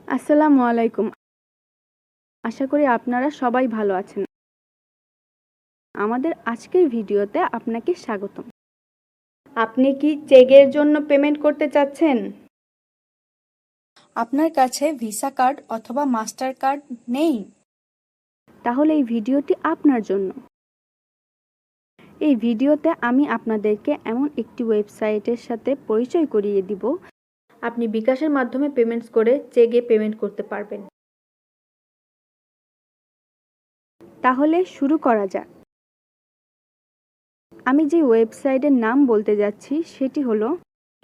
আসসালামু আলাইকুম। আশা করি আপনারা সবাই ভালো আছেন। আমাদের আজকের ভিডিওতে আপনাকে স্বাগতম। আপনি কি চেকের জন্য পেমেন্ট করতে চাচ্ছেন? আপনার কাছে ভিসা কার্ড অথবা মাস্টার কার্ড নেই? তাহলে এই ভিডিওটি আপনার জন্য। এই ভিডিওতে আমি আপনাদেরকে এমন একটি ওয়েবসাইটের সাথে পরিচয় করিয়ে দিব, আপনি বিকাশের মাধ্যমে পেমেন্টস করে চেকে পেমেন্ট করতে পারবেন। তাহলে শুরু করা যাক। আমি যে ওয়েবসাইটের নাম বলতে যাচ্ছি সেটি হলো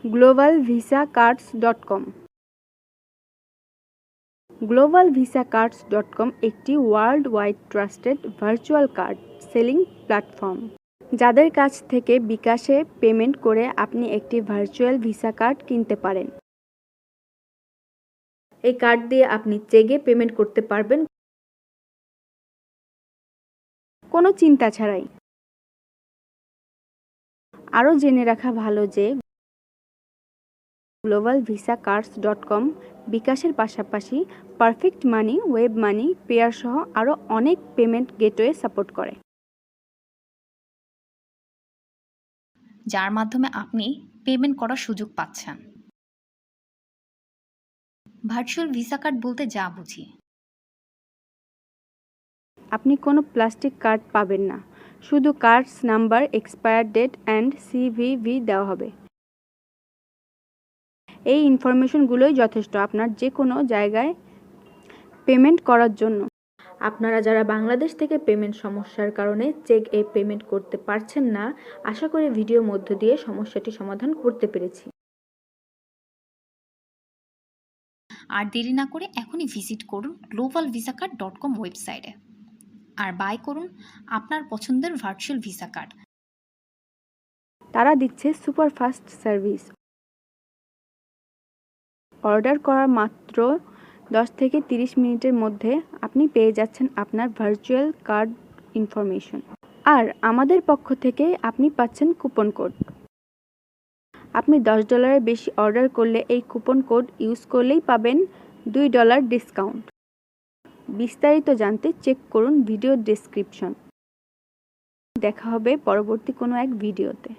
globalvisacards.com। globalvisacards.com একটি world wide trusted virtual card selling platform. যাদের কাছ থেকে বিকাশে পেমেন্ট করে আপনি একটি ভার্চুয়াল ভিসা কার্ড কিনতে পারেন। এই কার্ড দিয়ে আপনি চেকে পেমেন্ট করতে পারবেন কোনো চিন্তা ছাড়াই। আরও জেনে রাখা ভালো যে globalvisacards.com বিকাশের পাশাপাশি পারফেক্ট মানি, ওয়েব মানি, পেয়ার সহ আরও অনেক পেমেন্ট গেটওয়ে সাপোর্ট করে, যার মাধ্যমে আপনি পেমেন্ট করার সুযোগ পাচ্ছেন। ভার্চুয়াল ভিসা কার্ড বলতে যা বুঝি, আপনি কোনো প্লাস্টিক কার্ড পাবেন না, শুধু cards number, expire date and CVV দেওয়া হবে। এই ইনফরমেশনগুলোই যথেষ্ট আপনার যে কোনো জায়গায় পেমেন্ট করার জন্য। আপনারা যারা বাংলাদেশ থেকে পেমেন্ট সমস্যার কারণে চেক এ পেমেন্ট করতে পারছেন না, আশা করি ভিডিওর মধ্য দিয়ে সমস্যাটি সমাধান করতে পেরেছি। আর দেরি না করে এখনই ভিজিট করুন globalvisaCard.com ওয়েবসাইটে আর বাই করুন আপনার পছন্দের ভার্চুয়াল ভিসা কার্ড। তারা দিচ্ছে সুপার ফাস্ট সার্ভিস। অর্ডার করার মাত্র 10 থেকে 30 মিনিটের মধ্যে আপনি পেয়ে যাচ্ছেন আপনার ভার্চুয়াল কার্ড ইনফরমেশন। আর আমাদের পক্ষ থেকে আপনি পাচ্ছেন কুপন কোড। আপনি $10 বেশি অর্ডার করলে এই কুপন কোড ইউজ করলেই পাবেন $2 ডিসকাউন্ট। বিস্তারিত জানতে চেক করুন ভিডিও ডেসক্রিপশন। দেখা হবে পরবর্তী কোনো এক ভিডিওতে।